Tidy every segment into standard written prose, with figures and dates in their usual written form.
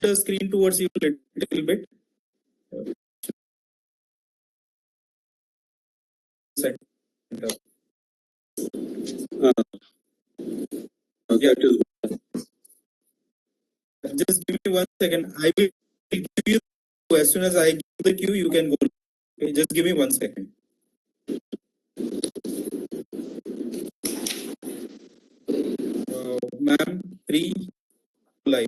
the screen towards you a little bit. Just give me 1 second. I will give you as soon as I give the cue, you can go. Okay, just give me 1 second. Ma'am, 3 live.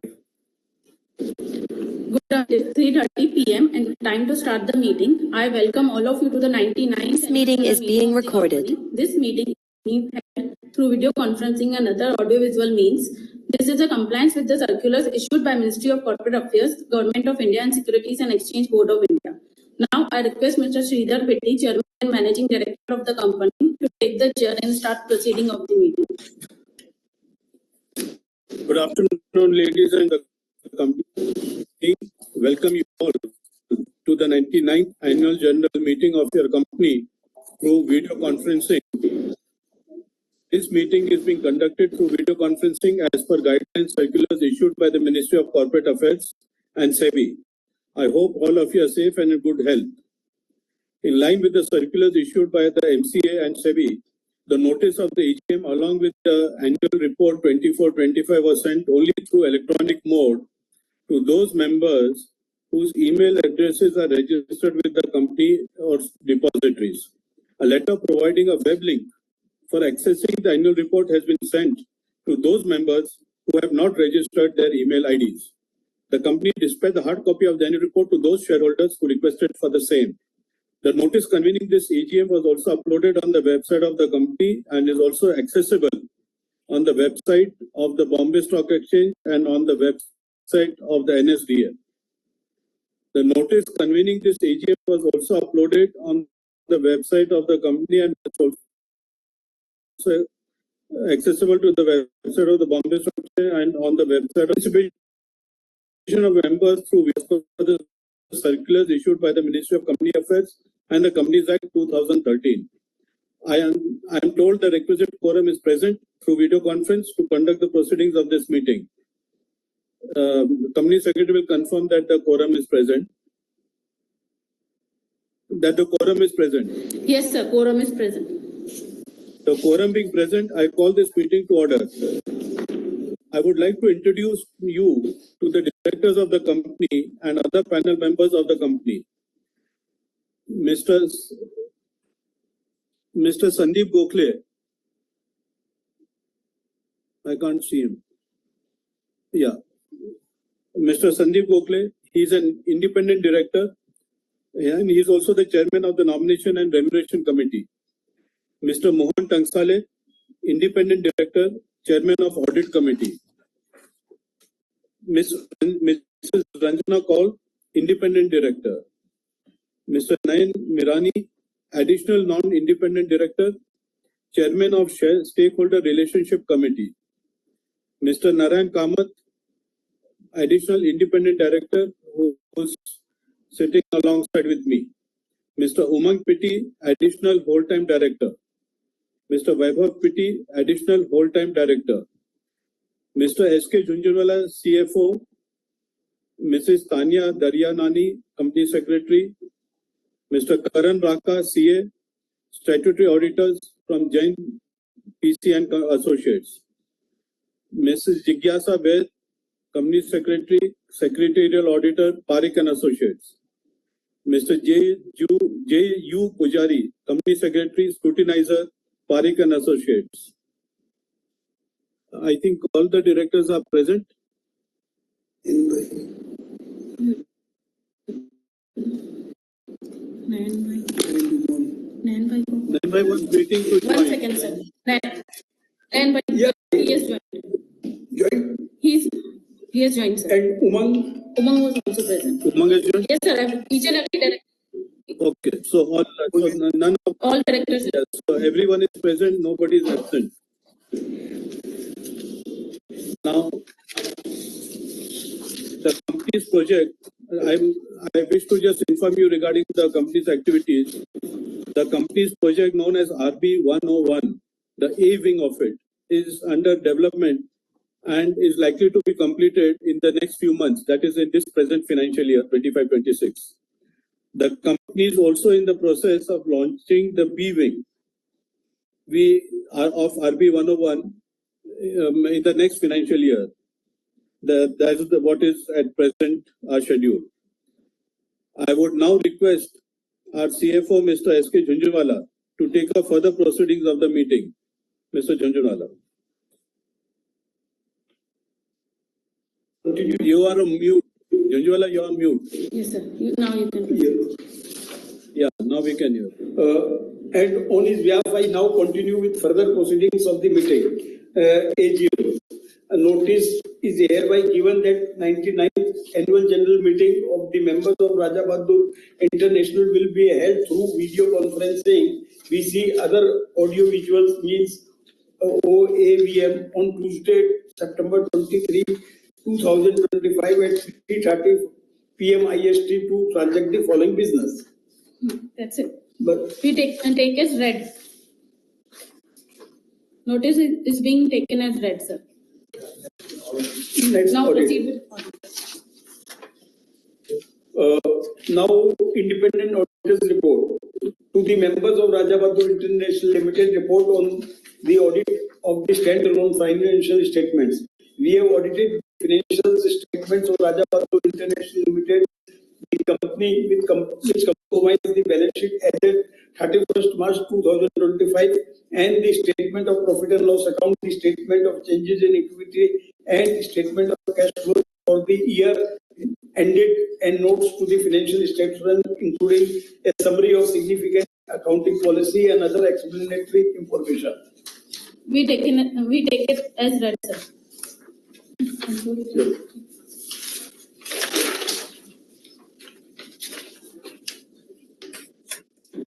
Good afternoon, 3:30 p.m. and time to start the meeting. I welcome all of you to the 99th. This meeting is being recorded. This meeting is being held through video conferencing and other audiovisual means. This is a compliance with the circulars issued by Ministry of Corporate Affairs, Government of India and Securities and Exchange Board of India. Now I request Mr. Sridhar Petty, Chairman and Managing Director of the company, to take the chair and start proceeding of the meeting. Good afternoon, ladies and the company. Welcome you all to the 99th annual general meeting of your company through video conferencing. This meeting is being conducted through video conferencing as per guidelines circulars issued by the Ministry of Corporate Affairs and SEBI. I hope all of you are safe and in good health. In line with the circulars issued by the MCA and SEBI, the notice of the AGM along with the annual report 24-25 was sent only through electronic mode to those members whose email addresses are registered with the company or depositories. A letter providing a web link for accessing the annual report has been sent to those members who have not registered their email IDs. The company dispatched the hard copy of the annual report to those shareholders who requested for the same. The notice convening this AGM was also uploaded on the website of the company and is also accessible on the website of the Bombay Stock Exchange and on the website of the NSDL. The notice convening this AGM was also uploaded on the website of the company and is also accessible to the website of the Bombay Stock Exchange and on the website of participation of members through the circulars issued by the Ministry of Company Affairs and the Companies Act 2013. I am told the requisite quorum is present through video conference to conduct the proceedings of this meeting. Company Secretary will confirm that the quorum is present. Yes, sir, quorum is present. The quorum being present, I call this meeting to order. I would like to introduce you to the directors of the company and other panel members of the company. Mr. Sandeep Gokhale. I can't see him. Yeah. Mr. Sandeep Gokhale, he is an independent director and he is also the chairman of the Nomination and Remuneration Committee. Mr. Mohan Tangsale, independent director, chairman of Audit Committee. Mrs. Ranjana Kaul, independent director. Mr. Nayan Mirani, additional non-independent director, chairman of Stakeholder Relationship Committee. Mr. Narayan Kamath, additional independent director who is sitting alongside with me. Mr. Umang Pitti, additional whole-time director. Mr. Vaibhav Pitti, additional whole-time director. Mr. S.K. Jhunjhunwala, CFO. Mrs. Tanya Daryanani, company secretary. Mr. Karan Raka, CA, statutory auditors from Jain PC and Associates. Mrs. Jigyasa Vaid, company secretary, secretarial auditor, Parikh and Associates. Mr. J. U. Pujari, company secretary, scrutinizer, Parikh and Associates. I think all the directors are present. Nayan bhai was waiting to join. 1 second, sir. Nayan bhai, yeah. He has joined. He has joined, sir. And Umang was also present. Umang has joined? Yes, sir. Each and every director. Okay, so none of all directors. Yes, so everyone is present, nobody is absent. Now, the company's project, I wish to just inform you regarding the company's activities. The company's project known as RB101, the A wing of it, is under development and is likely to be completed in the next few months, that is in this present financial year, 25-26. The company is also in the process of launching the B-Wing of RB 101 in the next financial year. That is what is at present our schedule. I would now request our CFO, Mr. S.K. Jhunjhunwala, to take up further proceedings of the meeting. Mr. Jhunjhunwala. You are on mute. Jhunjhunwala, you are on mute. Yes, sir. Now you can proceed. Yeah, now we can hear. And on his behalf, I now continue with further proceedings of the meeting. AGM. A notice is hereby given that 99th Annual General Meeting of the members of Raja Bahadur International will be held through video conferencing. We see other audio visuals means OAVM on Tuesday, September 23, 2025 at 3:30 p.m. IST to transact the following business. That's it. But We take as read. Notice is being taken as read, sir. next Now audit. proceed with audit. Now, independent auditors report. To the members of Raja Bahadur International Limited, report on the audit of the standalone financial statements. We have audited financial statements of Raja Bahadur International Limited, the company which compromises the balance sheet as at 31st March 2025, and the statement of profit and loss account, the statement of changes in equity, and the statement of cash flow for the year ended, and notes to the financial statement, including a summary of significant accounting policy and other explanatory information. We take it as read, sir.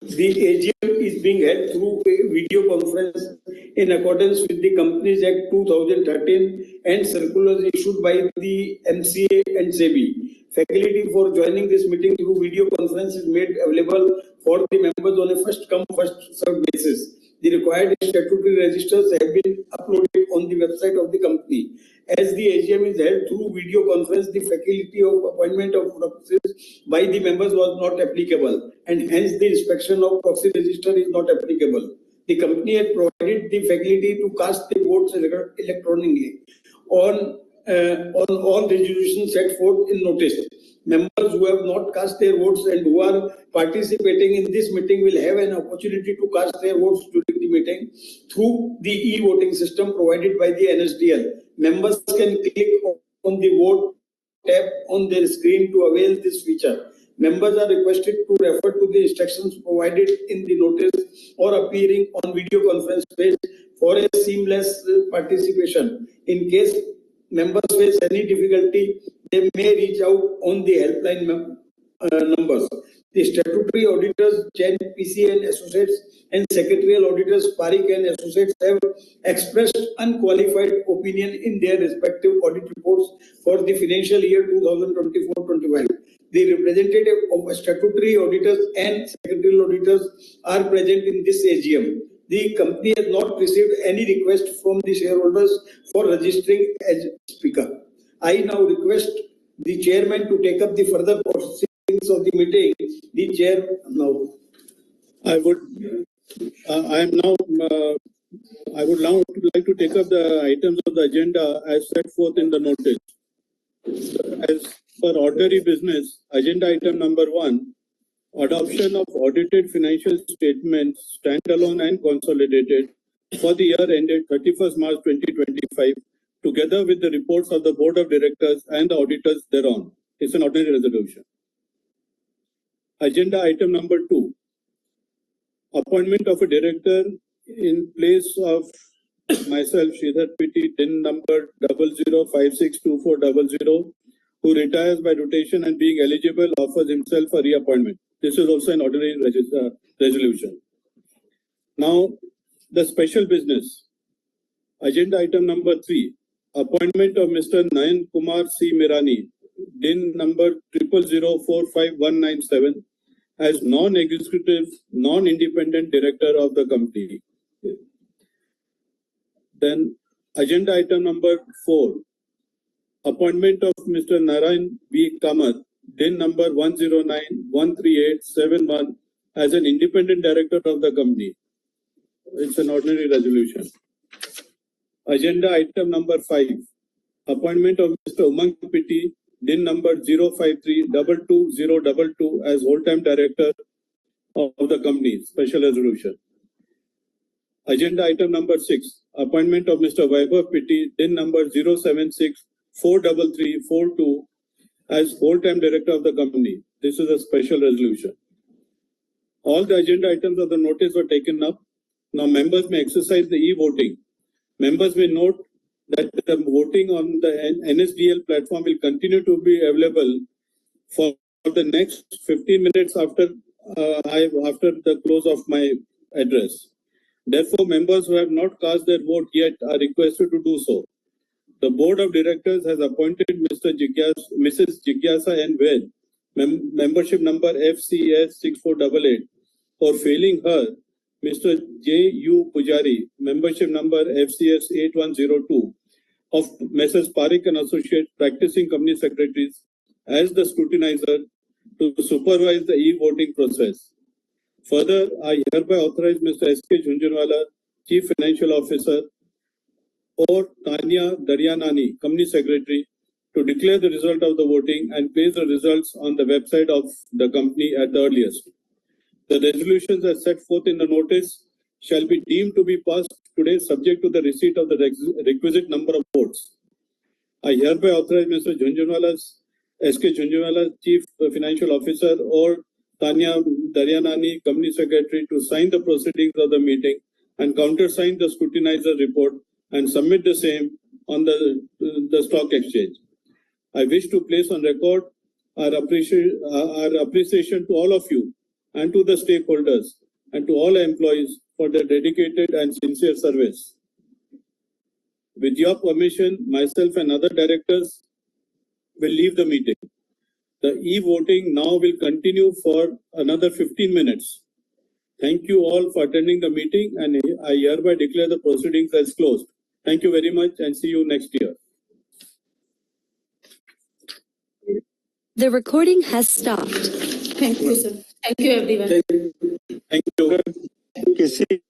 The AGM is being held through a video conference in accordance with the Companies Act 2013 and circulars issued by the MCA and SEBI. Faculty for joining this meeting through video conference is made available for the members on a first-come, first-served basis. The required statutory registers have been uploaded on the website of the company. As the AGM is held through video conference, the faculty of appointment of proxies by the members was not applicable, and hence the inspection of proxy register is not applicable. The company had provided the faculty to cast the votes electronically on all resolutions set forth in notice. Members who have not cast their votes and who are participating in this meeting will have an opportunity to cast their votes during the meeting through the e-voting system provided by the NSDL. Members can click on the vote tab on their screen to avail this feature. Members are requested to refer to the instructions provided in the notice or appearing on video conference page for a seamless participation. In case members face any difficulty, they may reach out on the helpline numbers. The statutory auditors, Jain PC and Associates, and secretarial auditors, Parikh and Associates, have expressed unqualified opinion in their respective audit reports for the financial year 2024-25. The representative of statutory auditors and secretarial auditors are present in this AGM. The company has not received any request from the shareholders for registering as speaker. I now request the chairman to take up the further proceedings of the meeting. The chair now. I would now like to take up the items of the agenda as set forth in the notice. As per ordinary business, agenda item number 1, adoption of audited financial statements, standalone and consolidated, for the year ended 31st March 2025, together with the reports of the Board of Directors and the auditors thereon. It's an ordinary resolution. Agenda item number 2, appointment of a director in place of myself, Sridhar Piti, DIN number 00562400, who retires by rotation and being eligible offers himself for reappointment. This is also an ordinary resolution. Now, the special business. Agenda item number 3, appointment of Mr. Nayan Kumar C. Mirani, DIN number 00045197, as non-executive, non-independent director of the company. Then Agenda item number 4. Appointment of Mr. Narayan B. Kamath, DIN number 109-13871 as an independent director of the company. It's an ordinary resolution. Agenda item number 5. Appointment of Mr. Umang Pitti, DIN number 053-22022 as whole-time director of the company. Special resolution. Agenda item number 6. Appointment of Mr. Vaibhav Pitti, DIN number 076-43342 as whole-time director of the company. This is a special resolution. All the agenda items of the notice were taken up. Now members may exercise the e-voting. Members may note that the voting on the NSDL platform will continue to be available for the next 15 minutes after the close of my address. Therefore, members who have not cast their vote yet are requested to do so. The Board of Directors has appointed Mrs. Jigyasa N. Ved, membership number FCS 6488, or failing her, Mr. J. U. Pujari, membership number FCS 8102 of Messrs. Parikh and Associates, practicing company secretaries, as the scrutinizer to supervise the e-voting process. Further, I hereby authorize Mr. S.K. Jhunjhunwala, Chief Financial Officer, or Tanya Daryanani, Company Secretary, to declare the result of the voting and place the results on the website of the company at the earliest. The resolutions as set forth in the notice shall be deemed to be passed today, subject to the receipt of the requisite number of votes. I hereby authorize Mr. S.K. Jhunjhunwala, Chief Financial Officer, or Tanya Daryanani, Company Secretary, to sign the proceedings of the meeting and countersign the scrutinizer report and submit the same on the stock exchange. I wish to place on record our appreciation to all of you and to the stakeholders and to all employees for their dedicated and sincere service. With your permission, myself and other directors will leave the meeting. The e-voting now will continue for another 15 minutes. Thank you all for attending the meeting, and I hereby declare the proceedings as closed. Thank you very much and see you next year. The recording has stopped. Thank you, sir. Thank you, everyone. Thank you. Okay, see.